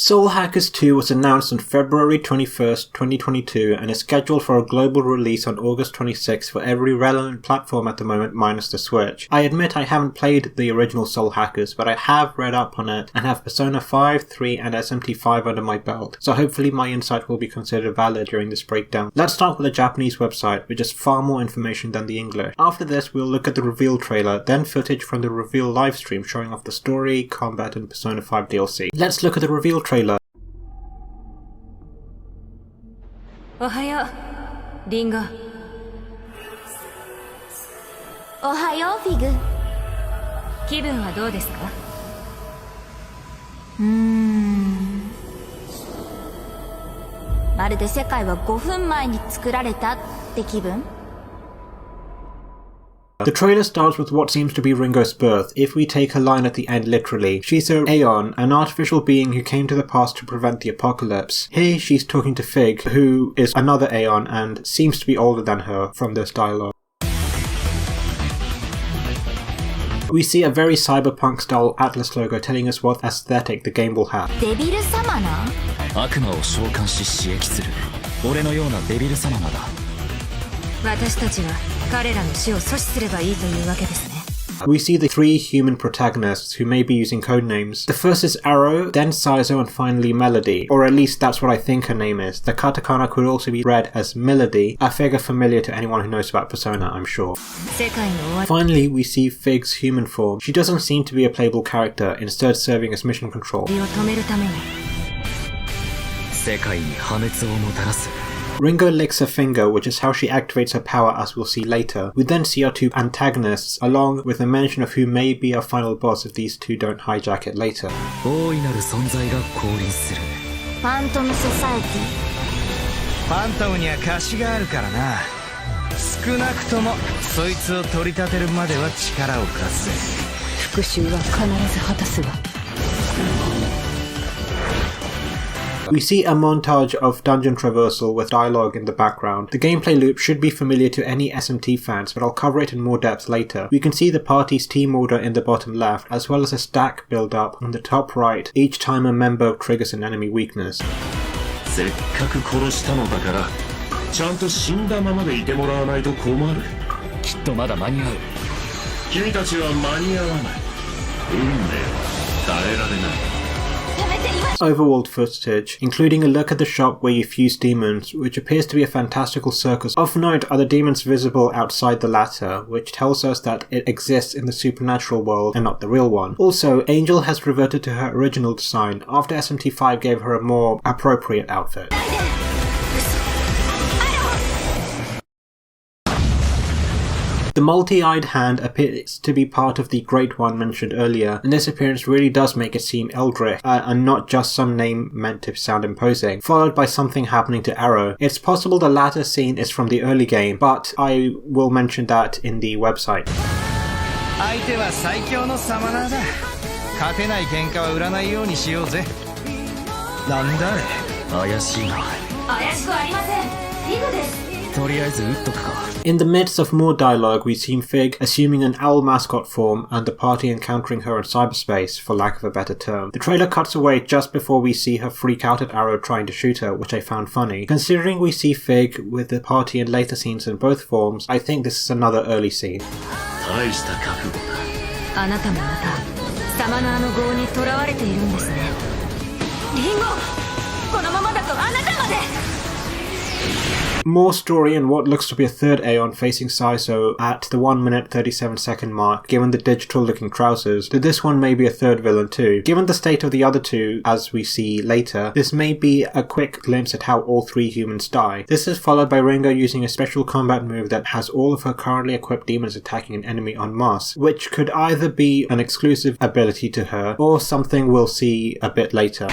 Soul Hackers 2 was announced on February 21st, 2022 and is scheduled for a global release on August 26th for every relevant platform at the moment minus the Switch. I admit I haven't played the original Soul Hackers, but I have read up on it and have Persona 5, 3 and SMT5 under my belt, so hopefully my insight will be considered valid during this breakdown. Let's start with the Japanese website, which has far more information than the English. After this we'll look at the reveal trailer, then footage from the reveal livestream showing off the story, combat and Persona 5 DLC. Let's look at the reveal trailer. おはよう、リンゴ。おはよう、フィグ。気分はどうですか？まるで世界は5分前に作られたって気分？ The trailer starts with what seems to be Ringo's birth, if we take her line at the end literally. She's a Aeon, an artificial being who came to the past to prevent the apocalypse. Here she's talking to Fig, who is another Aeon and seems to be older than her from this dialogue. We see a very cyberpunk style ATLUS logo telling us what aesthetic the game will have. デビル様な？悪魔を召喚し刺激する俺のようなデビル様なだ。私たちは彼らの死を阻止すればいいというわけですね。We see the three human protagonists who may be using codenames. The first is Arrow, then Saizo, and finally Melody. Or at least that's what I think her name is. The katakana could also be read as Melody, a figure familiar to anyone who knows about Persona, I'm sure. Finally, we see Fig's human form. She doesn't seem to be a playable character, instead serving as mission control. Ringo licks her finger, which is how she activates her power as we'll see later. We then see our two antagonists, along with a mention of who may be our final boss if these two don't hijack it later. Phantom Society. ファントムには貸しがあるからな。少なくともそいつを取り立てるまでは力を貸すぜ。復讐は必ず果たすわ。We see a montage of dungeon traversal with dialogue in the background. The gameplay loop should be familiar to any SMT fans, but I'll cover it in more depth later. We can see the party's team order in the bottom left, as well as a stack build up on the top right each time a member triggers an enemy weakness. せっかく殺したのだから、ちゃんと死んだままでいてもらわないと困る。きっとまだ間に合う。君たちは間に合わない。運命は変えられない。Overworld footage, including a look at the shop where you fuse demons, which appears to be a fantastical circus. Of note are the demons visible outside the latter, which tells us that it exists in the supernatural world and not the real one. Also, Angel has reverted to her original design after SMT5 gave her a more appropriate outfit. The multi-eyed hand appears to be part of the Great One mentioned earlier, and this appearance really does make it seem eldritch, and not just some name meant to sound imposing, followed by something happening to Arrow. It's possible the latter scene is from the early game, but I will mention that in the website. 相手は最強のサマナーだ。勝てない喧嘩は売らないようにしようぜ。なんだあれ。怪しいな。怪しくありません。フィグです。 In the midst of more dialogue, we see Fig assuming an owl mascot form and the party encountering her in cyberspace, for lack of a better term. The trailer cuts away just before we see her freak out at Arrow trying to shoot her, which I found funny. Considering we see Fig with the party in later scenes in both forms, I think this is another early scene. 大した覚悟だ。あなたもまたサマナーの業に囚われているんですね。リンゴ、このままだとあなたまで。 More story and what looks to be a third Aeon facing Saizo at the 1 minute 37 second mark, given the digital looking trousers, that this one may be a third villain too. Given the state of the other two, as we see later, this may be a quick glimpse at how all three humans die. This is followed by Ringo using a special combat move that has all of her currently equipped demons attacking an enemy en masse, which could either be an exclusive ability to her, or something we'll see a bit later.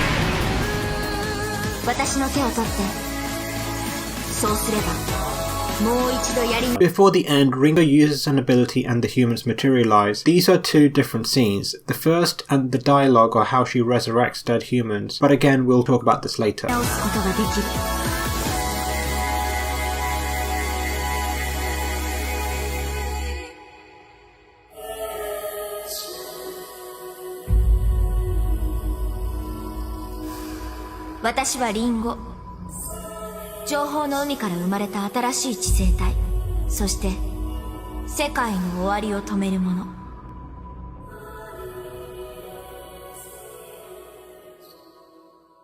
私の手を取って。 Before the end, Ringo uses an ability and the humans materialize. These are two different scenes. The first and the dialogue are how she resurrects dead humans, but again we'll talk about this later. 私はリンゴ。情報の海から生まれた新しい知性体。そして、世界の終わりを止めるもの。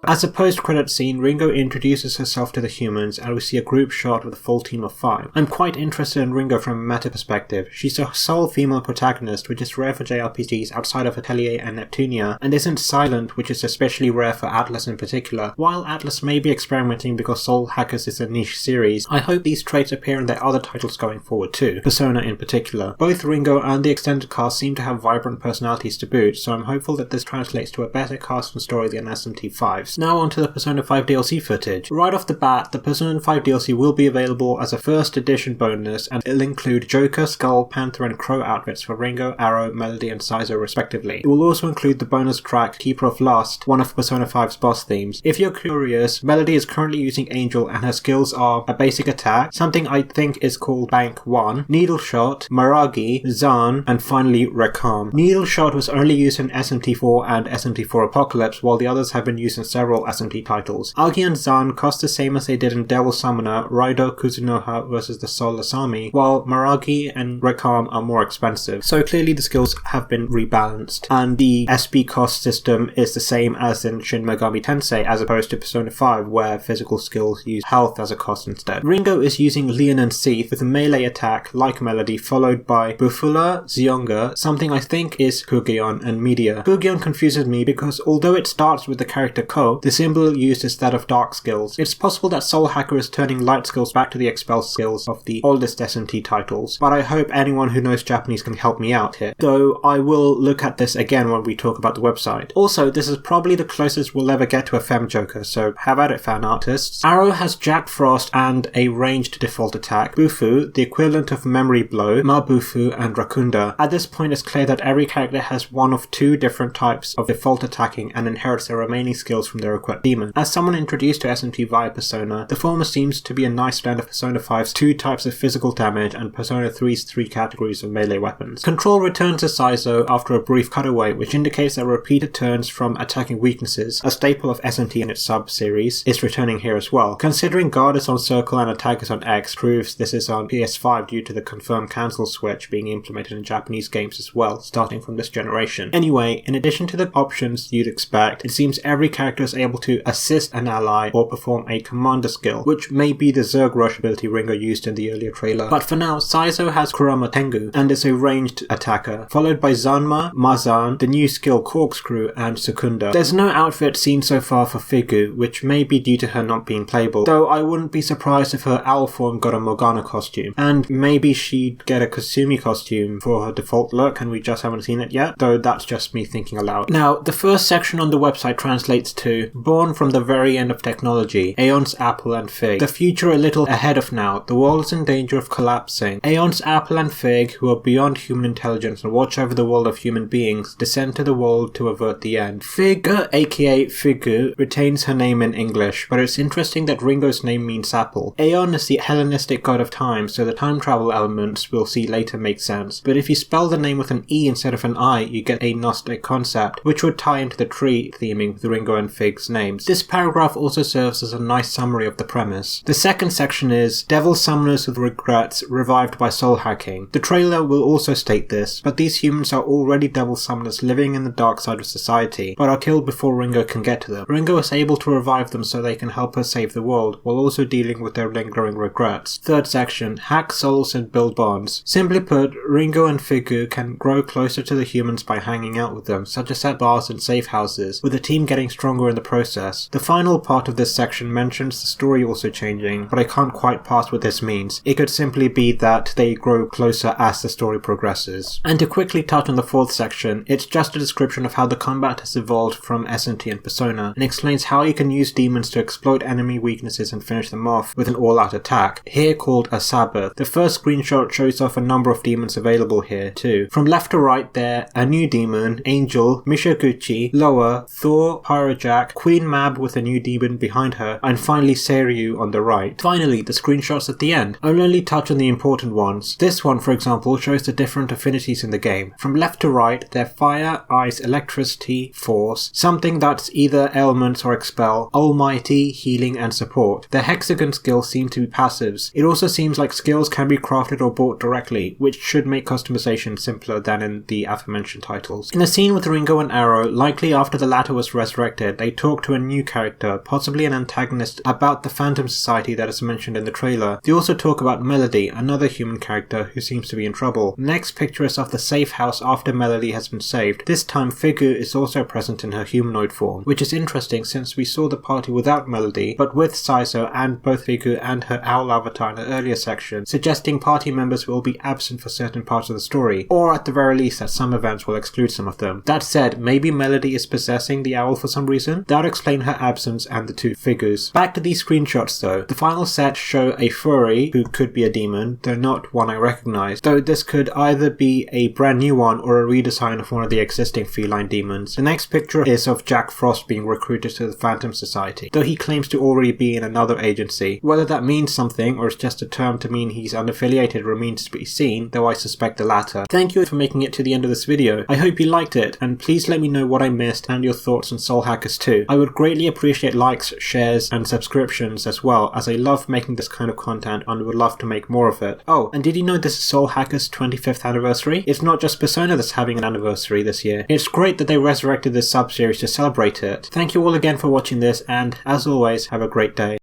As a post-credit scene, Ringo introduces herself to the humans and we see a group shot with a full team of 5. I'm quite interested in Ringo from a meta perspective. She's a sole female protagonist, which is rare for JRPGs outside of Atelier and Neptunia, and isn't silent, which is especially rare for ATLUS in particular. While ATLUS may be experimenting because Soul Hackers is a niche series, I hope these traits appear in their other titles going forward too, Persona in particular. Both Ringo and the extended cast seem to have vibrant personalities to boot, so I'm hopeful that this translates to a better cast and story than SMT5's. Now onto the Persona 5 DLC footage. Right off the bat, the Persona 5 DLC will be available as a first edition bonus, and it'll include Joker, Skull, Panther and Crow outfits for Ringo, Arrow, Melody and Saizo respectively. It will also include the bonus track Keeper of Lust, one of Persona 5's boss themes. If you're curious, Melody is currently using Angel and her skills are a basic attack, something I think is called Bank 1, Needle Shot, Maragi, Zan, and finally Rekam. Needle Shot was only used in SMT4 and SMT4 Apocalypse, while the others have been used in several SMT titles. Agi and Zan cost the same as they did in Devil Summoner, Raido Kuzunoha vs the Soul Asami, while Maragi and Rekam are more expensive. So clearly the skills have been rebalanced, and the SP cost system is the same as in Shin Megami Tensei, as opposed to Persona 5 where physical skills use health as a cost instead. Ringo is using Leon and Seath with a melee attack like Melody, followed by Bufula, Zionga, something I think is Kugeon, and Media. Kugeon confuses me because although it starts with the character Ko, the symbol used is that of dark skills. It's possible that Soul Hacker is turning light skills back to the expel skills of the oldest SMT titles, but I hope anyone who knows Japanese can help me out here, though I will look at this again when we talk about the website. Also, this is probably the closest we'll ever get to a Femme Joker, so have at it fan artists. Arrow has Jack Frost and a ranged default attack, Bufu, the equivalent of Memory Blow, Mabufu and Rakunda. At this point it's clear that every character has one of 2 different types of default attacking and inherits their remaining skills from their equipped demon. As someone introduced to SMT via Persona, the former seems to be a nice blend of Persona 5's 2 types of physical damage and Persona 3's 3 categories of melee weapons. Control returns to Saizo after a brief cutaway, which indicates that repeated turns from attacking weaknesses, a staple of SMT and its sub-series, is returning here as well. Considering guard is on circle and attack is on X proves this is on PS5 due to the confirm cancel switch being implemented in Japanese games as well, starting from this generation. Anyway, in addition to the options you'd expect, it seems every character is able to assist an ally or perform a commander skill, which may be the Zerg Rush ability Ringo used in the earlier trailer. But for now, Saizo has Kurama Tengu and is a ranged attacker, followed by Zanma, Mazan, the new skill Corkscrew, and Secunda. There's no outfit seen so far for Figu, which may be due to her not being playable, though I wouldn't be surprised if her owl form got a Morgana costume, and maybe she'd get a Kasumi costume for her default look and we just haven't seen it yet, though that's just me thinking aloud. Now, the first section on the website translates to Born from the very end of technology, Aeon's Apple and Fig. The future a little ahead of now, the world is in danger of collapsing. Aeon's Apple and Fig, who are beyond human intelligence and watch over the world of human beings, descend to the world to avert the end. Fig, aka Figu, retains her name in English, but it's interesting that Ringo's name means apple. Aeon is the Hellenistic god of time, so the time travel elements we'll see later make sense, but if you spell the name with an E instead of an I, you get a Gnostic concept, which would tie into the tree theming with Ringo and Fig's names. This paragraph also serves as a nice summary of the premise. The second section is Devil Summoners with Regrets revived by soul hacking. The trailer will also state this, but these humans are already Devil Summoners living in the dark side of society, but are killed before Ringo can get to them. Ringo is able to revive them so they can help her save the world, while also dealing with their lingering regrets. Third section, Hack Souls and Build Bonds. Simply put, Ringo and Figu can grow closer to the humans by hanging out with them, such as at bars and safe houses, with the team getting stronger in the process. The final part of this section mentions the story also changing, but I can't quite parse what this means. It could simply be that they grow closer as the story progresses. And to quickly touch on the fourth section, it's just a description of how the combat has evolved from SMT and Persona, and explains how you can use demons to exploit enemy weaknesses and finish them off with an all-out attack, here called a Sabbath. The first screenshot shows off a number of demons available here too. From left to right there, a new demon, Angel, Mishoguchi, Loa, Thor, Pyrojack, Jack, Queen Mab with a new demon behind her, and finally Seiryu on the right. Finally, the screenshots at the end. I'll only touch on the important ones. This one, for example, shows the different affinities in the game. From left to right, they're fire, ice, electricity, force, something that's either ailments or expel, almighty, healing, and support. The hexagon skills seem to be passives. It also seems like skills can be crafted or bought directly, which should make customization simpler than in the aforementioned titles. In a scene with Ringo and Arrow, likely after the latter was resurrected, they talk to a new character, possibly an antagonist, about the Phantom Society that is mentioned in the trailer. They also talk about Melody, another human character who seems to be in trouble. The next picture is of the safe house after Melody has been saved. This time Figu is also present in her humanoid form, which is interesting since we saw the party without Melody, but with Saizo and both Figu and her owl avatar in the earlier section, suggesting party members will be absent for certain parts of the story, or at the very least that some events will exclude some of them. That said, maybe Melody is possessing the owl for some reason. That would explain her absence and the two figures. Back to these screenshots though. The final set show a furry, who could be a demon, though not one I recognize, though this could either be a brand new one or a redesign of one of the existing feline demons. The next picture is of Jack Frost being recruited to the Phantom Society, though he claims to already be in another agency. Whether that means something or is just a term to mean he's unaffiliated remains to be seen, though I suspect the latter. Thank you for making it to the end of this video. I hope you liked it, and please let me know what I missed and your thoughts on Soul Hackers 2. I would greatly appreciate likes, shares, and subscriptions as well, as I love making this kind of content and would love to make more of it. Oh, and did you know this is Soul Hackers' 25th anniversary? It's not just Persona that's having an anniversary this year. It's great that they resurrected this sub-series to celebrate it. Thank you all again for watching this, and as always, have a great day.